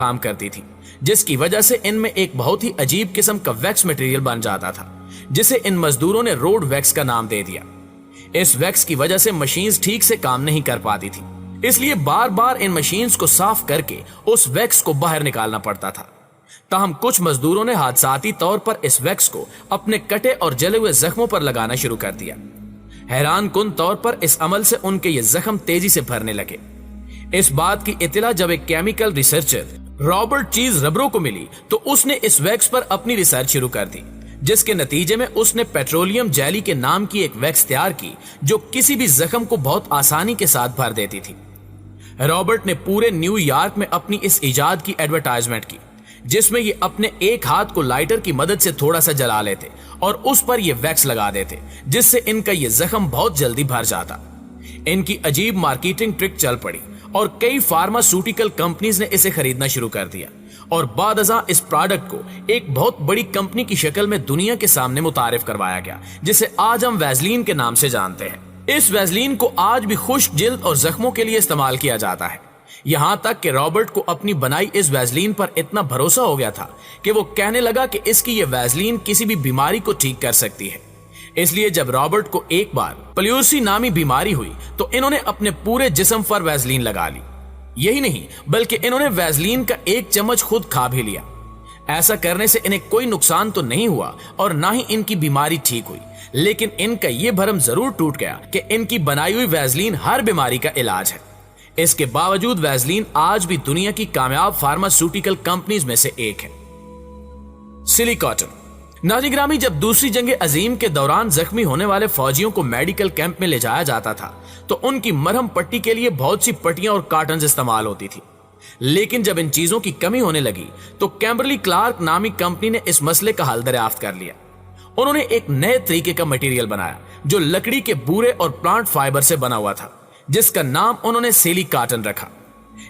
کام کرتی تھی، جس کی وجہ سے ان میں ایک بہت ہی عجیب قسم کا ویکس مٹیریل بن جاتا تھا، جسے ان مزدوروں نے روڈ ویکس کا نام دے دیا۔ اس ویکس کی وجہ سے مشینز ٹھیک سے کام نہیں کر پاتی تھی، اس لیے بار بار ان مشینز کو صاف کر کے اس ویکس کو باہر نکالنا پڑتا تھا۔ تاہم کچھ مزدوروں نے حادثاتی طور پر اس ویکس کو اپنے کٹے اور جلے ہوئے زخموں پر لگانا شروع کر دیا۔ حیران کن طور پر اس عمل سے ان کے یہ زخم تیزی سے بھرنے لگے۔ اس بات کی اطلاع جب ایک کیمیکل ریسرچر رابرٹ چیز ربرو کو ملی تو اس نے اس ویکس پر اپنی ریسرچ شروع کر دی، جس کے نتیجے میں اس نے پیٹرولیم جیلی کے نام کی ایک ویکس تیار کی جو کسی بھی زخم کو بہت آسانی کے ساتھ بھر دیتی تھی۔ رابرٹ نے پورے نیو یارک میں اپنی اس ایجاد کی ایڈورٹائزمنٹ کی، جس میں یہ اپنے ایک ہاتھ کو لائٹر کی مدد سے تھوڑا سا جلا لیتے اور اس پر یہ ویکس لگا دیتے، جس سے ان کا یہ زخم بہت جلدی بھر جاتا۔ ان کی عجیب مارکیٹنگ ٹرک چل پڑی اور کئی فارماسیوٹیکل کمپنیز نے اسے خریدنا شروع کر دیا، اور بعد ازاں اس پروڈکٹ کو ایک بہت بڑی کمپنی کی شکل میں دنیا کے سامنے متعارف کروایا گیا، جسے آج ہم ویزلین کے نام سے جانتے ہیں۔ اس ویزلین کو آج بھی خشک جلد اور زخموں کے لیے استعمال کیا جاتا ہے، یہاں تک کہ رابرٹ کو اپنی بنائی اس ویزلین پر اتنا بھروسہ ہو گیا تھا کہ وہ کہنے لگا کہ اس کی یہ ویزلین کسی بھی بیماری کو ٹھیک کر سکتی ہے۔ اس لیے جب رابرٹ کو ایک بار پلیورسی نامی بیماری ہوئی تو انہوں نے اپنے پورے جسم پر ویزلین لگا لی۔ یہی نہیں بلکہ انہوں نے ویزلین کا ایک چمچ خود کھا بھی لیا۔ ایسا کرنے سے انہیں کوئی نقصان تو نہیں ہوا اور نہ ہی ان کی بیماری ٹھیک ہوئی، لیکن ان کا یہ بھرم ضرور ٹوٹ گیا کہ ان کی بنائی ہوئی ویزلین ہر بیماری کا علاج ہے۔ اس کے باوجود ویزلین آج بھی دنیا کی کامیاب فارماسیوٹیکل کمپنیز میں سے ایک ہے۔ سلی کاٹن۔ ناظرین گرامی، جب دوسری جنگ عظیم کے دوران زخمی ہونے والے فوجیوں کو میڈیکل کیمپ میں لے جایا جاتا تھا تو ان کی مرہم پٹی کے لیے بہت سی پٹیاں اور کارٹنز استعمال ہوتی تھی، لیکن جب ان چیزوں کی کمی ہونے لگی تو کیمبرلی کلارک نامی کمپنی نے اس مسئلے کا حل دریافت کر لیا۔ انہوں نے ایک نئے طریقے کا مٹیریل بنایا جو لکڑی کے بورے اور پلانٹ فائبر سے بنا ہوا تھا، جس کا نام انہوں نے سیلی کاٹن رکھا۔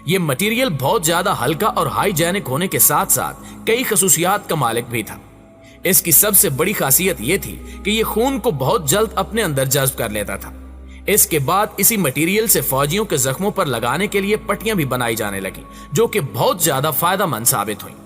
یہ مٹیریل بہت زیادہ ہلکا اور ہائیجینک ہونے کے ساتھ ساتھ کئی خصوصیات کا مالک بھی تھا۔ اس کی سب سے بڑی خاصیت یہ تھی کہ یہ خون کو بہت جلد اپنے اندر جذب کر لیتا تھا۔ اس کے بعد اسی مٹیریل سے فوجیوں کے زخموں پر لگانے کے لیے پٹیاں بھی بنائی جانے لگی، جو کہ بہت زیادہ فائدہ مند ثابت ہوئیں۔